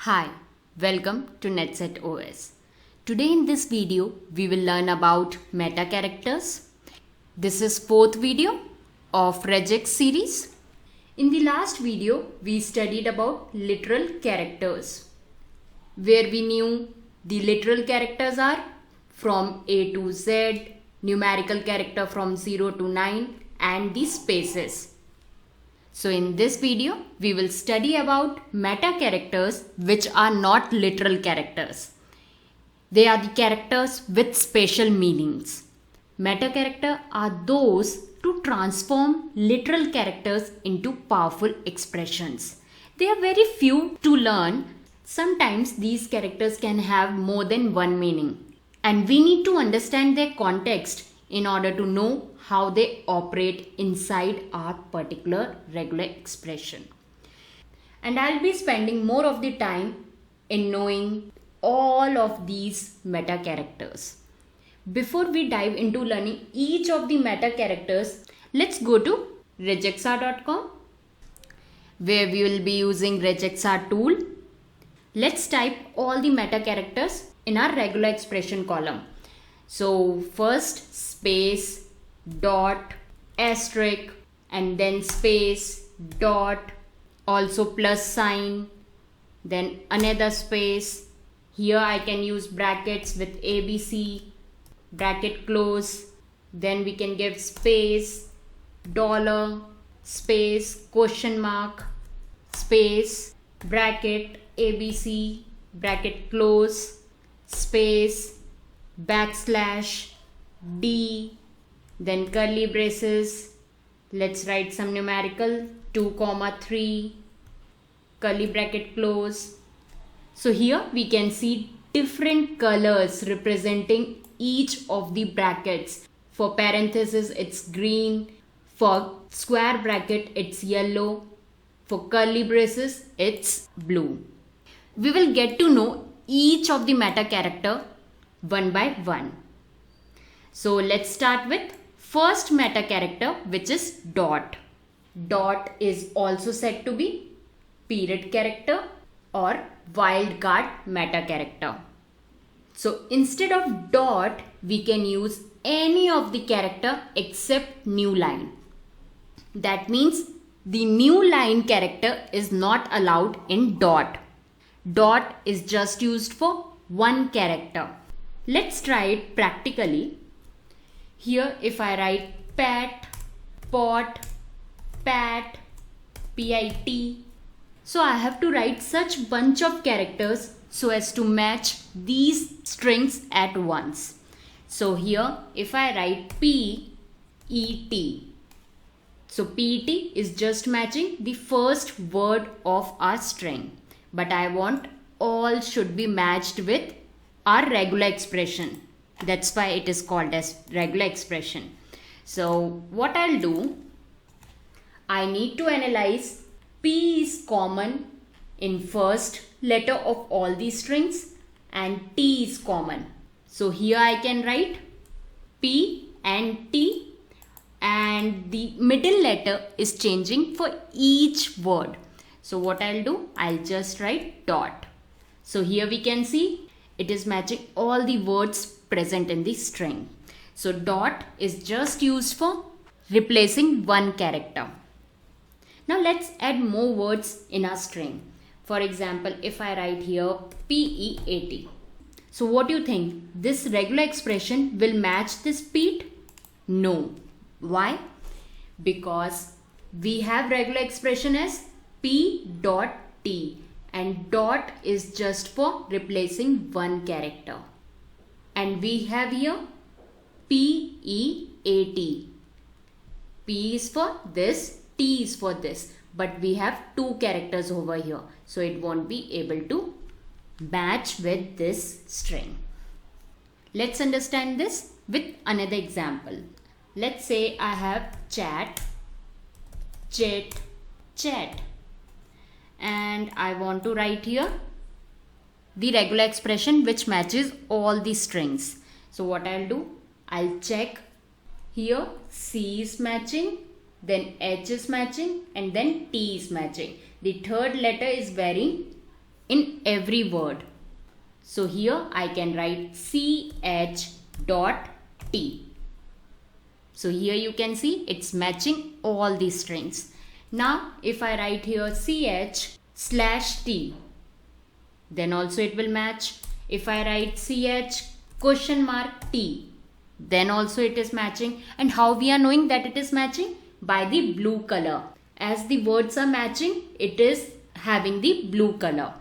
Hi, welcome to NetSet OS. Today in this video, we will learn about meta characters. This is fourth video of regex series. In the last video, we studied about literal characters, where we knew the literal characters are from A to Z, numerical character from 0 to 9, and the spaces. So in this video, we will study about meta characters which are not literal characters. They are the characters with special meanings. Meta characters are those to transform literal characters into powerful expressions. They are very few to learn. Sometimes these characters can have more than one meaning. And we need to understand their context in order to know how they operate inside our particular regular expression. And I'll be spending more of the time in knowing all of these meta characters. Before we dive into learning each of the meta characters, let's go to regexr.com, where we will be using regexr tool. Let's type all the meta characters in our regular expression column. So first space, dot, asterisk, and then space, dot, also plus sign, then another space. Here I can use brackets with ABC, bracket close, then we can give space, dollar, space, question mark, space, bracket, ABC, bracket close, space, backslash, D, then curly braces. Let's write some numerical 2, 3, curly bracket close. So here we can see different colors representing each of the brackets. For parenthesis it's green, for square bracket it's yellow, for curly braces it's blue. We will get to know each of the meta character one by one. So let's start with first meta character, which is dot. Dot is also said to be period character or wildcard meta character. So instead of dot, we can use any of the character except new line. That means the new line character is not allowed in dot. Dot is just used for one character. Let's try it practically. Here if I write pat, pot, pat, pit, so I have to write such bunch of characters so as to match these strings at once. So here if I write PET, so PET is just matching the first word of our string. But I want all should be matched with our regular expression. That's why it is called as regular expression. So what I'll do, I need to analyze P is common in first letter of all these strings and T is common. So here I can write P and T, and the middle letter is changing for each word. So what I'll do, I'll just write dot. So here we can see it is matching all the words present in the string. So dot is just used for replacing one character. Now let's add more words in our string. For example, if I write here PEAT. So what do you think? This regular expression will match this PEAT? No. Why? Because we have regular expression as P dot T, and dot is just for replacing one character. And we have here PEAT. P is for this, T is for this. But we have two characters over here. So it won't be able to match with this string. Let's understand this with another example. Let's say I have chat, chit, chat. And I want to write here the regular expression which matches all the strings. So what I'll do, I'll check here C is matching, then H is matching, and then T is matching. The third letter is varying in every word. So here I can write ch dot t. So here you can see it's matching all these strings. Now if I write here ch/t, then also it will match. If I write ch?t, then also it is matching. And how we are knowing that it is matching? By the blue color. As the words are matching, it is having the blue color.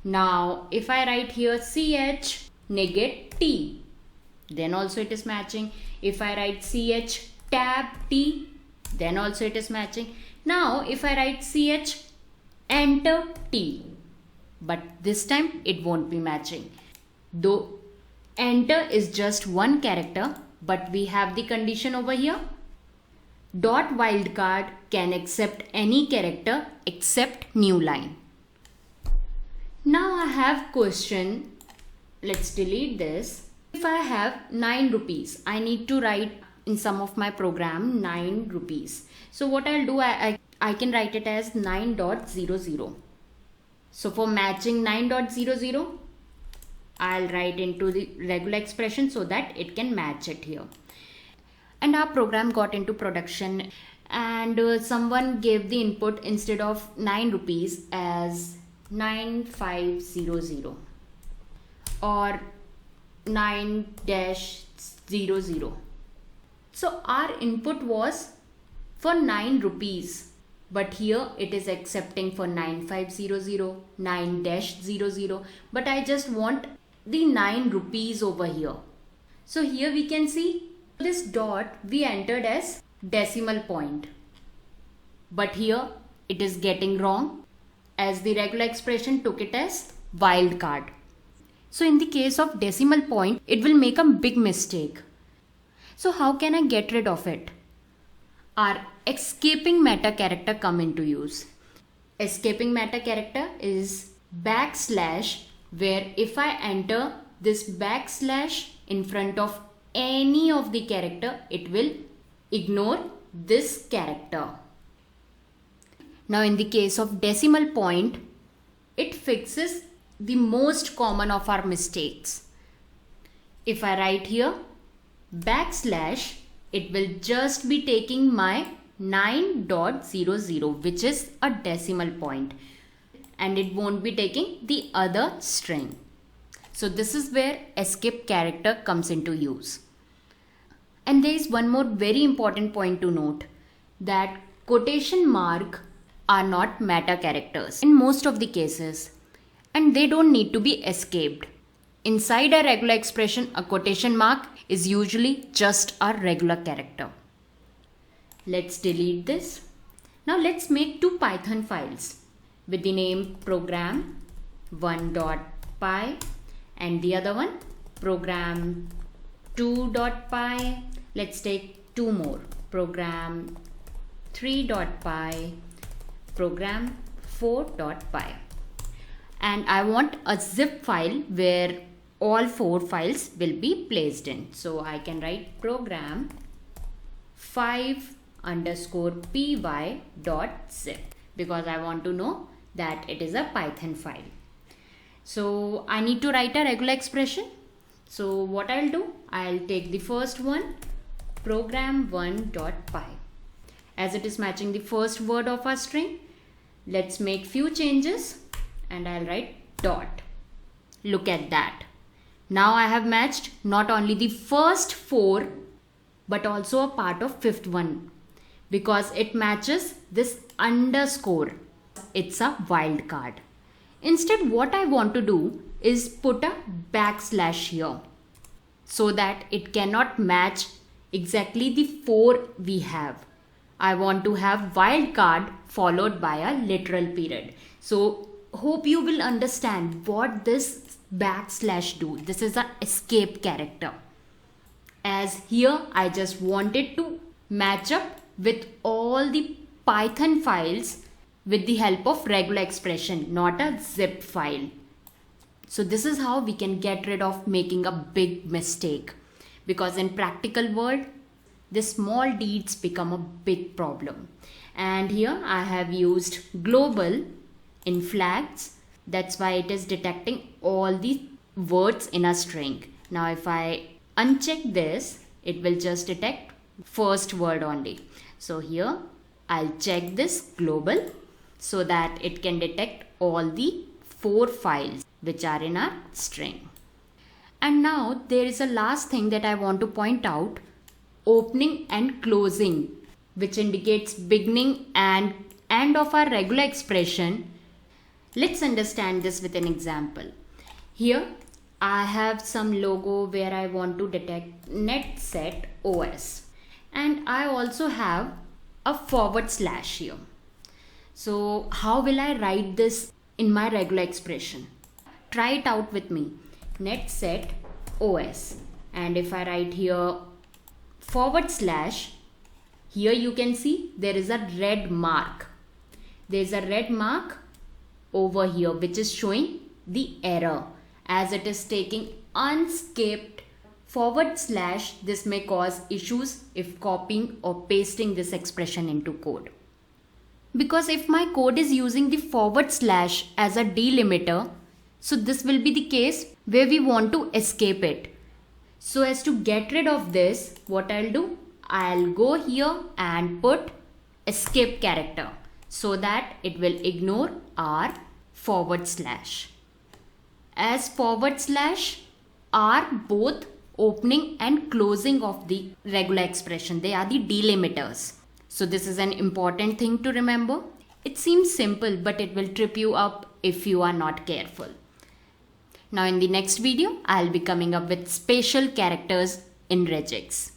Now if I write here ch-t, then also it is matching. If I write ch-t, then also it is matching. Now if I write ch-enter t, but this time it won't be matching. Though enter is just one character, but we have the condition over here. Dot wildcard can accept any character except new line. Now I have question. Let's delete this. If I have 9 rupees, I need to write in some of my program 9 rupees. So what I'll do, I can write it as 9.00. So for matching 9.00, I'll write into the regular expression so that it can match it here. And our program got into production, and someone gave the input instead of 9 rupees as 9500 or 9-00. So our input was for 9 rupees, but here it is accepting for 9500, 9-00, but I just want the 9 rupees over here. So here we can see this dot we entered as decimal point, but here it is getting wrong, as the regular expression took it as wildcard. So in the case of decimal point, it will make a big mistake. So how can I get rid of it? Our escaping meta character come into use. Escaping meta character is backslash, where if I enter this backslash in front of any of the character, it will ignore this character. Now in the case of decimal point, it fixes the most common of our mistakes. If I write here backslash, it will just be taking my 9.00, which is a decimal point, and it won't be taking the other string. So this is where escape character comes into use. And there is one more very important point to note, that quotation mark are not meta characters in most of the cases, and they don't need to be escaped. Inside a regular expression, a quotation mark is usually just a regular character. Let's delete this. Now let's make 2 Python files with the name program1.py and the other one program2.py. Let's take 2 more, program3.py, program4.py. And I want a zip file where all 4 files will be placed in. So I can write program 5_py.zip because I want to know that it is a Python file. So I need to write a regular expression. So what I'll do, I'll take the first one, program1.py. As it is matching the first word of our string, let's make few changes and I'll write dot. Look at that. Now I have matched not only the first 4 but also a part of 5th one, because it matches this underscore. It's a wildcard. Instead, what I want to do is put a backslash here so that it cannot match exactly the 4 we have. I want to have wildcard followed by a literal period. So hope you will understand what this backslash do. This is an escape character. As here I just wanted to match up with all the Python files with the help of regular expression, not a zip file. So this is how we can get rid of making a big mistake, because in practical world the small deeds become a big problem. And here I have used global in flags That's why it is detecting all the words in a string. Now if I uncheck this, it will just detect first word only. So here I'll check this global so that it can detect all the 4 files which are in our string. And now there is a last thing that I want to point out, opening and closing, which indicates beginning and end of our regular expression. Let's understand this with an example. Here I have some logo where I want to detect NetSet OS, and I also have a / here. So how will I write this in my regular expression? Try it out with me. NetSet OS, and if I write here /, here you can see there is a red mark. There is a red mark over here which is showing the error, as it is taking unscaped /. This may cause issues if copying or pasting this expression into code. Because if my code is using the / as a delimiter, so this will be the case where we want to escape it. So as to get rid of this, what I'll do, I'll go here and put escape character so that it will ignore our /. As / are both opening and closing of the regular expression. They are the delimiters. So this is an important thing to remember. It seems simple, but it will trip you up if you are not careful. Now in the next video, I'll be coming up with special characters in regex.